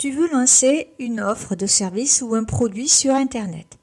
Tu veux lancer une offre de service ou un produit sur Internet.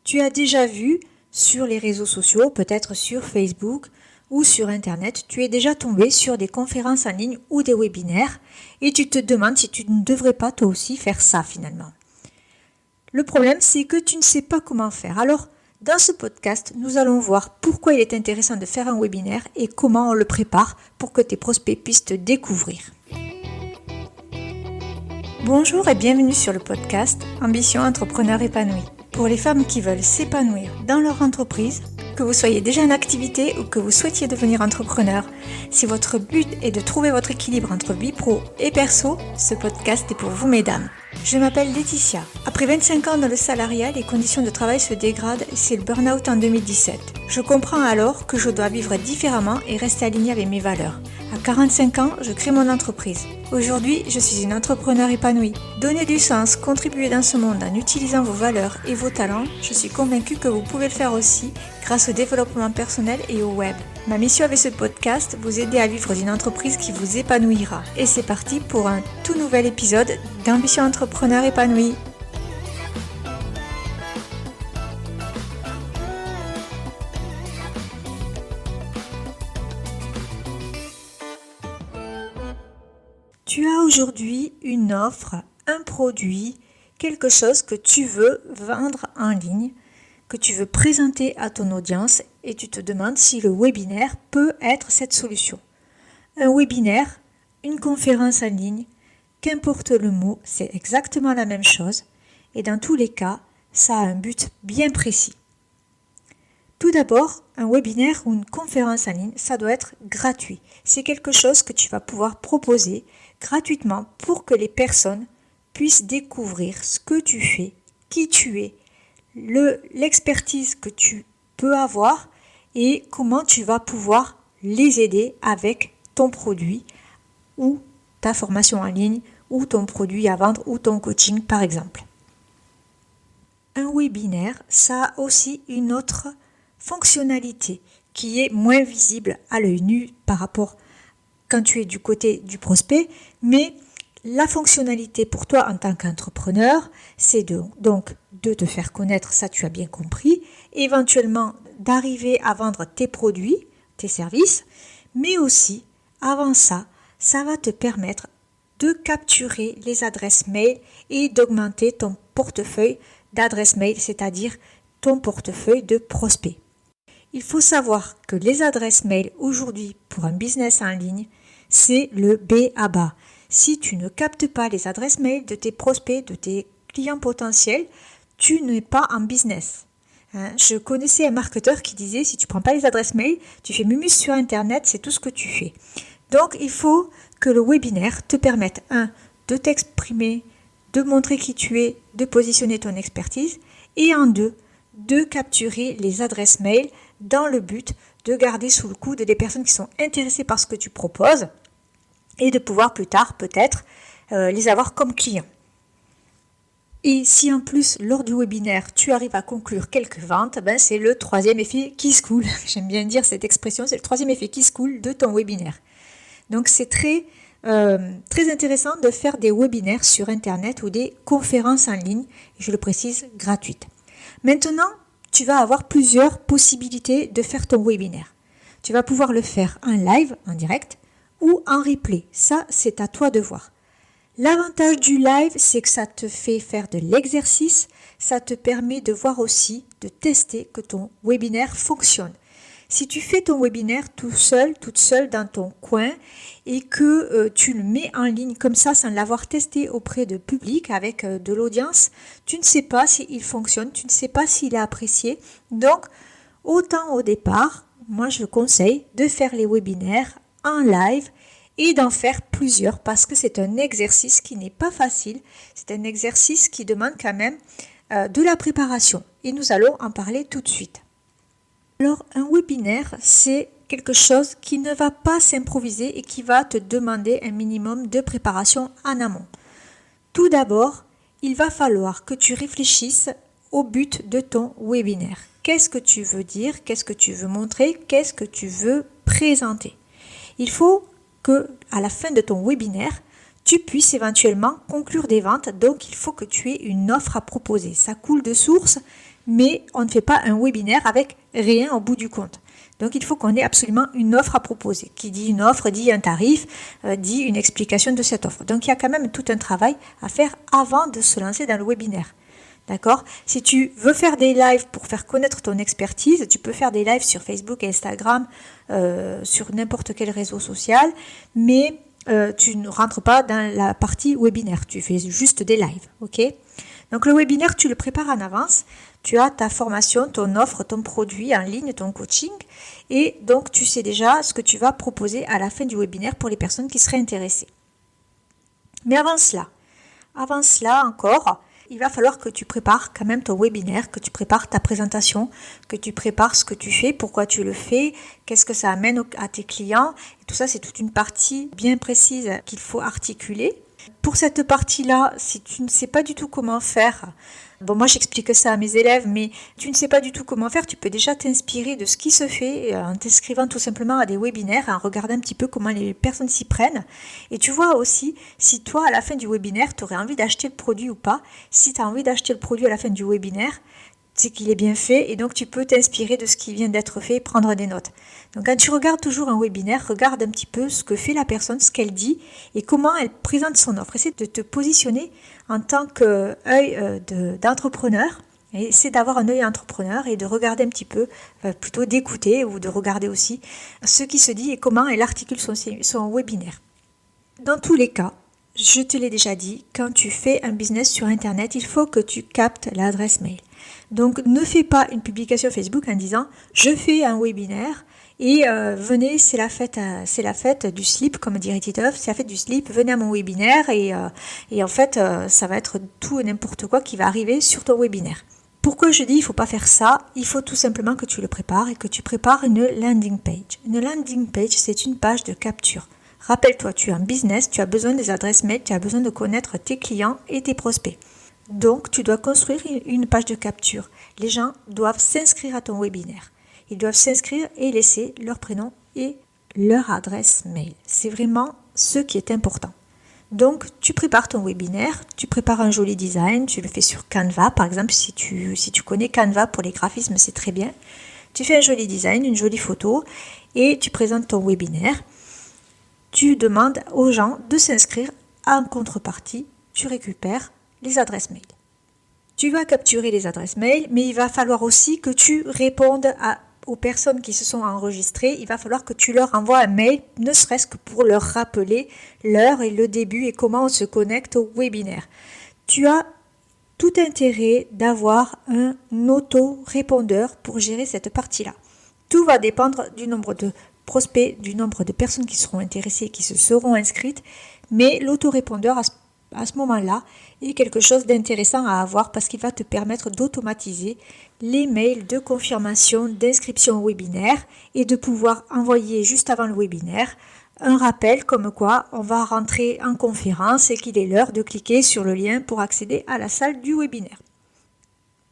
Tu as déjà vu sur les réseaux sociaux, peut-être sur Facebook ou sur Internet, tu es déjà tombé sur des conférences en ligne ou des webinaires et tu te demandes si tu ne devrais pas toi aussi faire ça finalement. Le problème, c'est que tu ne sais pas comment faire. Alors, dans ce podcast, nous allons voir pourquoi il est intéressant de faire un webinaire et comment on le prépare pour que tes prospects puissent te découvrir. Bonjour et bienvenue sur le podcast Ambition Entrepreneur Épanoui. Pour les femmes qui veulent s'épanouir dans leur entreprise, que vous soyez déjà en activité ou que vous souhaitiez devenir entrepreneur, si votre but est de trouver votre équilibre entre vie pro et perso, ce podcast est pour vous mesdames. Je m'appelle Laetitia. Après 25 ans dans le salariat, les conditions de travail se dégradent et c'est le burn-out en 2017. Je comprends alors que je dois vivre différemment et rester alignée avec mes valeurs. À 45 ans, je crée mon entreprise. Aujourd'hui, je suis une entrepreneure épanouie. Donner du sens, contribuer dans ce monde en utilisant vos valeurs et vos talents, je suis convaincue que vous pouvez le faire aussi grâce au développement personnel et au web. Ma mission avec ce podcast, vous aider à vivre d'une entreprise qui vous épanouira. Et c'est parti pour un tout nouvel épisode d'Ambition Entrepreneur Épanouie. Tu as aujourd'hui une offre, un produit, quelque chose que tu veux vendre en ligne, que tu veux présenter à ton audience et tu te demandes si le webinaire peut être cette solution. Un webinaire, une conférence en ligne, qu'importe le mot, c'est exactement la même chose et dans tous les cas, ça a un but bien précis. Tout d'abord, un webinaire ou une conférence en ligne, ça doit être gratuit. C'est quelque chose que tu vas pouvoir proposer gratuitement pour que les personnes puissent découvrir ce que tu fais, qui tu es, l'expertise que tu peux avoir et comment tu vas pouvoir les aider avec ton produit ou ta formation en ligne ou ton produit à vendre ou ton coaching par exemple. Un webinaire, ça a aussi une autre fonctionnalité qui est moins visible à l'œil nu par rapport quand tu es du côté du prospect, mais la fonctionnalité pour toi en tant qu'entrepreneur, c'est donc de te faire connaître, ça tu as bien compris, éventuellement d'arriver à vendre tes produits, tes services, mais aussi avant ça, ça va te permettre de capturer les adresses mail et d'augmenter ton portefeuille d'adresses mail, c'est-à-dire ton portefeuille de prospects. Il faut savoir que les adresses mail aujourd'hui pour un business en ligne, c'est le B à bas. Si tu ne captes pas les adresses mail de tes prospects, de tes clients potentiels, tu n'es pas en business. Je connaissais un marketeur qui disait si tu ne prends pas les adresses mail, tu fais mumus sur Internet, c'est tout ce que tu fais. Donc il faut que le webinaire te permette de t'exprimer, de montrer qui tu es, de positionner ton expertise et de capturer les adresses mail dans le but de garder sous le coude des personnes qui sont intéressées par ce que tu proposes et de pouvoir plus tard peut-être les avoir comme clients. Et si en plus lors du webinaire tu arrives à conclure quelques ventes, c'est le troisième effet qui se coule. J'aime bien dire cette expression, c'est le troisième effet qui se coule de ton webinaire. Donc c'est très intéressant de faire des webinaires sur Internet ou des conférences en ligne, je le précise, gratuites. Maintenant, tu vas avoir plusieurs possibilités de faire ton webinaire. Tu vas pouvoir le faire en live, en direct, ou en replay. Ça, c'est à toi de voir. L'avantage du live, c'est que ça te fait faire de l'exercice, ça te permet de voir aussi, de tester que ton webinaire fonctionne. Si tu fais ton webinaire tout seul, toute seule dans ton coin et que tu le mets en ligne comme ça sans l'avoir testé auprès de public avec de l'audience, tu ne sais pas s'il fonctionne, tu ne sais pas s'il est apprécié. Donc, autant au départ, moi je conseille de faire les webinaires en live et d'en faire plusieurs parce que c'est un exercice qui n'est pas facile. C'est un exercice qui demande quand même de la préparation et nous allons en parler tout de suite. Alors, un webinaire, c'est quelque chose qui ne va pas s'improviser et qui va te demander un minimum de préparation en amont. Tout d'abord, il va falloir que tu réfléchisses au but de ton webinaire. Qu'est-ce que tu veux dire? Qu'est-ce que tu veux montrer? Qu'est-ce que tu veux présenter? Il faut que, à la fin de ton webinaire, tu puisses éventuellement conclure des ventes. Donc, il faut que tu aies une offre à proposer. Ça coule de source, mais on ne fait pas un webinaire avec rien au bout du compte. Donc, il faut qu'on ait absolument une offre à proposer. Qui dit une offre, dit un tarif, dit une explication de cette offre. Donc, il y a quand même tout un travail à faire avant de se lancer dans le webinaire. D'accord ? Si tu veux faire des lives pour faire connaître ton expertise, tu peux faire des lives sur Facebook, Instagram, sur n'importe quel réseau social, mais tu ne rentres pas dans la partie webinaire, tu fais juste des lives, ok ? Donc le webinaire, tu le prépares en avance, tu as ta formation, ton offre, ton produit en ligne, ton coaching, et donc tu sais déjà ce que tu vas proposer à la fin du webinaire pour les personnes qui seraient intéressées. Mais avant cela encore, il va falloir que tu prépares quand même ton webinaire, que tu prépares ta présentation, que tu prépares ce que tu fais, pourquoi tu le fais, qu'est-ce que ça amène à tes clients. Et tout ça, c'est toute une partie bien précise qu'il faut articuler. Pour cette partie-là, si tu ne sais pas du tout comment faire, moi j'explique ça à mes élèves, mais tu ne sais pas du tout comment faire, tu peux déjà t'inspirer de ce qui se fait en t'inscrivant tout simplement à des webinaires, en regardant un petit peu comment les personnes s'y prennent. Et tu vois aussi si toi, à la fin du webinaire, tu aurais envie d'acheter le produit ou pas. Si tu as envie d'acheter le produit à la fin du webinaire, c'est qu'il est bien fait et donc tu peux t'inspirer de ce qui vient d'être fait et prendre des notes. Donc quand tu regardes toujours un webinaire, regarde un petit peu ce que fait la personne, ce qu'elle dit et comment elle présente son offre. Essaie de te positionner en tant qu'œil d'entrepreneur. Et essaie d'avoir un œil entrepreneur et de regarder un petit peu, plutôt d'écouter ou de regarder aussi ce qui se dit et comment elle articule son webinaire. Dans tous les cas, je te l'ai déjà dit, quand tu fais un business sur Internet, il faut que tu captes l'adresse mail. Donc ne fais pas une publication Facebook en disant « je fais un webinaire et venez, c'est la fête du slip », comme dirait Titeuf, c'est la fête du slip, venez à mon webinaire et en fait ça va être tout et n'importe quoi qui va arriver sur ton webinaire. Pourquoi je dis il ne faut pas faire ça ? Il faut tout simplement que tu le prépares et que tu prépares une landing page. Une landing page, c'est une page de capture. Rappelle-toi, tu as un business, tu as besoin des adresses mail, tu as besoin de connaître tes clients et tes prospects. Donc, tu dois construire une page de capture. Les gens doivent s'inscrire à ton webinaire. Ils doivent s'inscrire et laisser leur prénom et leur adresse mail. C'est vraiment ce qui est important. Donc, tu prépares ton webinaire, tu prépares un joli design, tu le fais sur Canva. Par exemple, si tu connais Canva pour les graphismes, c'est très bien. Tu fais un joli design, une jolie photo et tu présentes ton webinaire. Tu demandes aux gens de s'inscrire. En contrepartie, tu récupères les adresses mail. Tu vas capturer les adresses mail, mais il va falloir aussi que tu répondes aux personnes qui se sont enregistrées. Il va falloir que tu leur envoies un mail, ne serait-ce que pour leur rappeler l'heure et le début et comment on se connecte au webinaire. Tu as tout intérêt d'avoir un auto-répondeur pour gérer cette partie-là. Tout va dépendre du nombre de prospects, du nombre de personnes qui seront intéressées, qui se seront inscrites, mais l'autorépondeur à ce moment-là est quelque chose d'intéressant à avoir parce qu'il va te permettre d'automatiser les mails de confirmation d'inscription au webinaire et de pouvoir envoyer juste avant le webinaire un rappel comme quoi on va rentrer en conférence et qu'il est l'heure de cliquer sur le lien pour accéder à la salle du webinaire.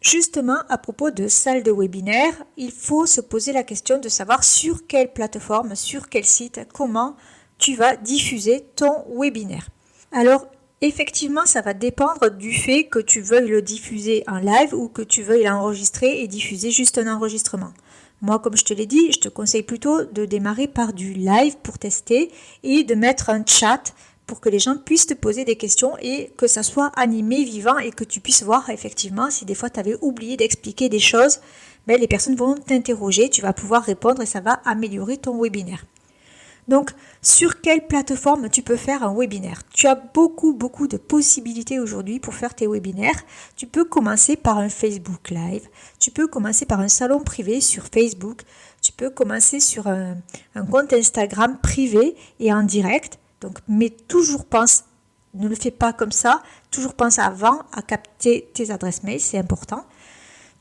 Justement, à propos de salle de webinaire, il faut se poser la question de savoir sur quelle plateforme, sur quel site, comment tu vas diffuser ton webinaire. Alors, effectivement, ça va dépendre du fait que tu veuilles le diffuser en live ou que tu veuilles l'enregistrer et diffuser juste un enregistrement. Moi, comme je te l'ai dit, je te conseille plutôt de démarrer par du live pour tester et de mettre un chat pour que les gens puissent te poser des questions et que ça soit animé, vivant et que tu puisses voir effectivement si des fois tu avais oublié d'expliquer des choses, les personnes vont t'interroger, tu vas pouvoir répondre et ça va améliorer ton webinaire. Donc, sur quelle plateforme tu peux faire un webinaire ? Tu as beaucoup de possibilités aujourd'hui pour faire tes webinaires. Tu peux commencer par un Facebook Live, tu peux commencer par un salon privé sur Facebook, tu peux commencer sur un compte Instagram privé et en direct. Donc, mais toujours ne le fais pas comme ça, toujours pense avant à capter tes adresses mail, c'est important.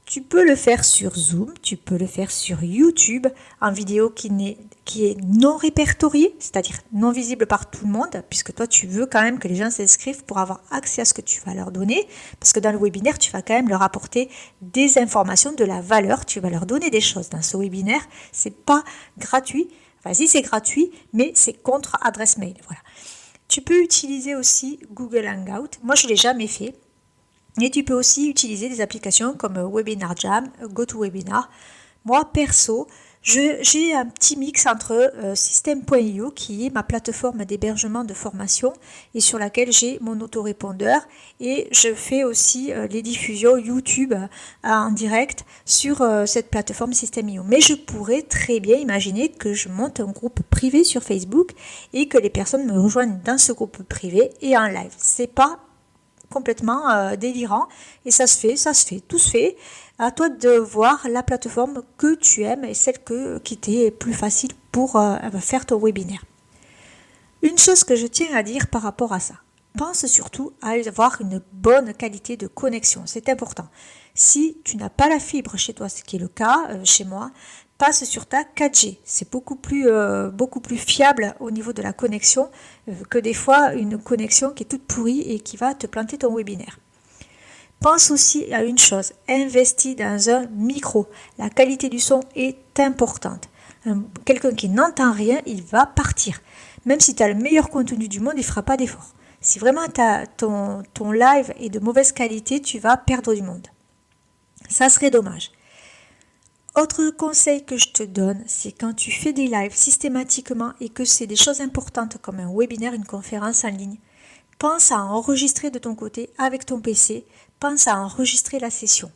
Tu peux le faire sur Zoom, tu peux le faire sur YouTube en vidéo qui est non répertoriée, c'est-à-dire non visible par tout le monde, puisque toi tu veux quand même que les gens s'inscrivent pour avoir accès à ce que tu vas leur donner, parce que dans le webinaire tu vas quand même leur apporter des informations, de la valeur, tu vas leur donner des choses dans ce webinaire, c'est pas gratuit, enfin si c'est gratuit, mais c'est contre adresse mail, voilà. Tu peux utiliser aussi Google Hangout. Moi, je ne l'ai jamais fait. Et tu peux aussi utiliser des applications comme Webinar Jam, GoToWebinar. Moi, perso, j'ai un petit mix entre System.io, qui est ma plateforme d'hébergement de formation et sur laquelle j'ai mon autorépondeur. Et je fais aussi les diffusions YouTube en direct sur cette plateforme System.io. Mais je pourrais très bien imaginer que je monte un groupe privé sur Facebook et que les personnes me rejoignent dans ce groupe privé et en live. C'est pas complètement délirant et ça se fait, tout se fait. À toi de voir la plateforme que tu aimes et celle qui t'est plus facile pour faire ton webinaire. Une chose que je tiens à dire par rapport à ça, pense surtout à avoir une bonne qualité de connexion, c'est important. Si tu n'as pas la fibre chez toi, ce qui est le cas chez moi, passe sur ta 4G. C'est beaucoup plus fiable au niveau de la connexion que des fois une connexion qui est toute pourrie et qui va te planter ton webinaire. Pense aussi à une chose, investis dans un micro. La qualité du son est importante. Quelqu'un qui n'entend rien, il va partir. Même si tu as le meilleur contenu du monde, il ne fera pas d'effort. Si vraiment ton live est de mauvaise qualité, tu vas perdre du monde. Ça serait dommage. Autre conseil que je te donne, c'est quand tu fais des lives systématiquement et que c'est des choses importantes comme un webinaire, une conférence en ligne, pense à enregistrer de ton côté avec ton PC, pense à enregistrer la session.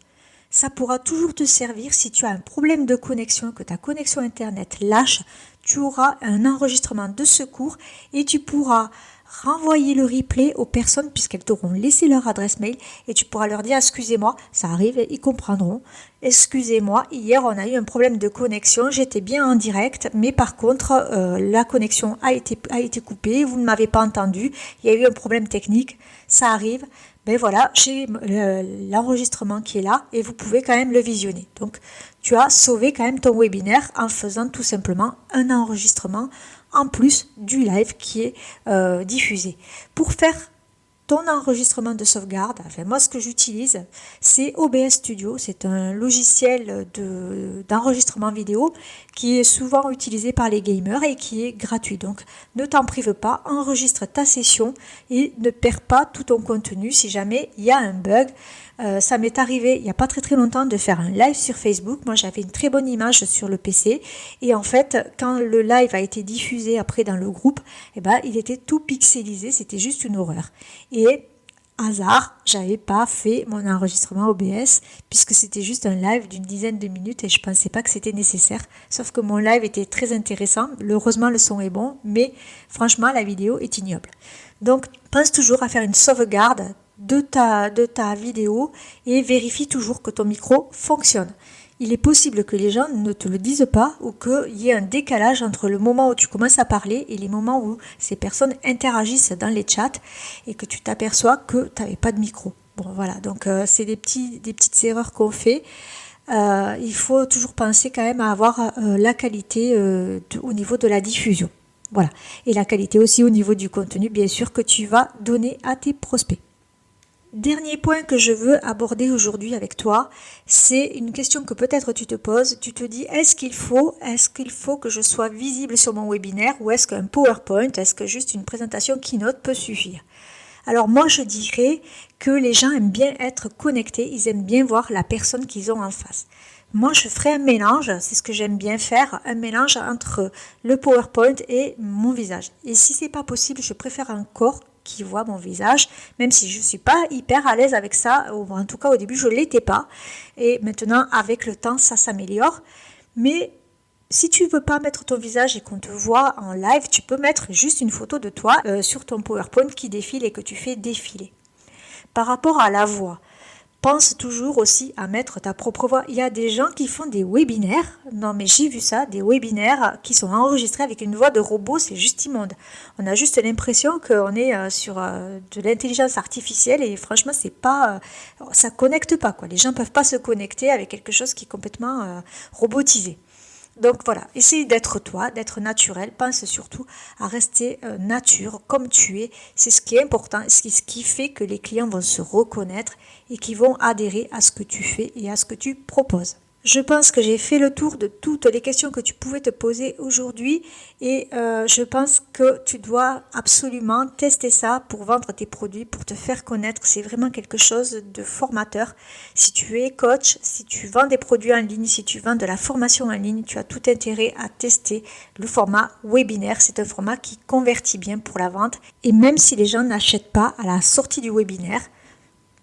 Ça pourra toujours te servir si tu as un problème de connexion, que ta connexion Internet lâche, tu auras un enregistrement de secours et tu pourras renvoyer le replay aux personnes puisqu'elles t'auront laissé leur adresse mail et tu pourras leur dire excusez-moi, ça arrive, ils comprendront. Excusez-moi, hier on a eu un problème de connexion, j'étais bien en direct, mais par contre la connexion a été coupée, vous ne m'avez pas entendu, il y a eu un problème technique, ça arrive. Ben voilà, j'ai l'enregistrement qui est là et vous pouvez quand même le visionner. Donc tu as sauvé quand même ton webinaire en faisant tout simplement un enregistrement en plus du live qui est diffusé. Pour faire ton enregistrement de sauvegarde, moi ce que j'utilise, c'est OBS Studio. C'est un logiciel d'enregistrement vidéo qui est souvent utilisé par les gamers et qui est gratuit. Donc ne t'en prive pas, enregistre ta session et ne perds pas tout ton contenu si jamais il y a un bug. Ça m'est arrivé il n'y a pas très longtemps de faire un live sur Facebook. Moi j'avais une très bonne image sur le PC et en fait quand le live a été diffusé après dans le groupe, il était tout pixelisé, c'était juste une horreur. Et hasard, j'avais pas fait mon enregistrement OBS puisque c'était juste un live d'une dizaine de minutes et je pensais pas que c'était nécessaire. Sauf que mon live était très intéressant, heureusement le son est bon, mais franchement la vidéo est ignoble. Donc pense toujours à faire une sauvegarde de ta vidéo et vérifie toujours que ton micro fonctionne. Il est possible que les gens ne te le disent pas ou qu'il y ait un décalage entre le moment où tu commences à parler et les moments où ces personnes interagissent dans les chats et que tu t'aperçois que tu n'avais pas de micro. Bon voilà, donc c'est des petites erreurs qu'on fait. Il faut toujours penser quand même à avoir la qualité au niveau de la diffusion. Voilà. Et la qualité aussi au niveau du contenu, bien sûr, que tu vas donner à tes prospects. Dernier point que je veux aborder aujourd'hui avec toi, c'est une question que peut-être tu te poses. Tu te dis, est-ce qu'il faut que je sois visible sur mon webinaire ou est-ce qu'un PowerPoint, est-ce que juste une présentation Keynote peut suffire? Alors moi, je dirais que les gens aiment bien être connectés, ils aiment bien voir la personne qu'ils ont en face. Moi, je ferai un mélange, c'est ce que j'aime bien faire, un mélange entre le PowerPoint et mon visage. Et si c'est pas possible, je préfère encore qui voit mon visage, même si je ne suis pas hyper à l'aise avec ça, ou en tout cas au début je ne l'étais pas, et maintenant avec le temps ça s'améliore, mais si tu ne veux pas mettre ton visage et qu'on te voit en live, tu peux mettre juste une photo de toi sur ton PowerPoint qui défile et que tu fais défiler. Par rapport à la voix, pense toujours aussi à mettre ta propre voix. Il y a des gens qui font des webinaires. Non mais j'ai vu ça, des webinaires qui sont enregistrés avec une voix de robot, c'est juste immonde. On a juste l'impression qu'on est sur de l'intelligence artificielle et franchement c'est pas, ça connecte pas quoi. Les gens peuvent pas se connecter avec quelque chose qui est complètement robotisé. Donc voilà, essaye d'être toi, d'être naturel, pense surtout à rester nature comme tu es, c'est ce qui est important, c'est ce qui fait que les clients vont se reconnaître et qui vont adhérer à ce que tu fais et à ce que tu proposes. Je pense que j'ai fait le tour de toutes les questions que tu pouvais te poser aujourd'hui et je pense que tu dois absolument tester ça pour vendre tes produits, pour te faire connaître. C'est vraiment quelque chose de formateur. Si tu es coach, si tu vends des produits en ligne, si tu vends de la formation en ligne, tu as tout intérêt à tester le format webinaire. C'est un format qui convertit bien pour la vente et même si les gens n'achètent pas à la sortie du webinaire,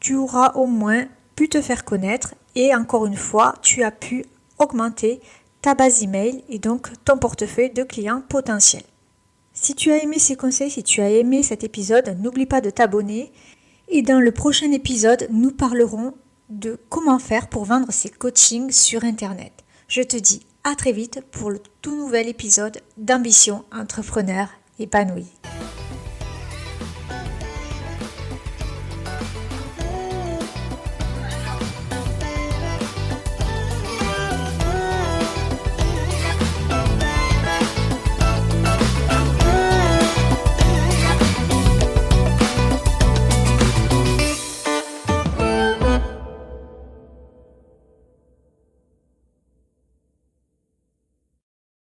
tu auras au moins pu te faire connaître et encore une fois, tu as pu augmenter ta base email et donc ton portefeuille de clients potentiels. Si tu as aimé ces conseils, si tu as aimé cet épisode, n'oublie pas de t'abonner et dans le prochain épisode, nous parlerons de comment faire pour vendre ses coachings sur Internet. Je te dis à très vite pour le tout nouvel épisode d'Ambition Entrepreneur Épanouie.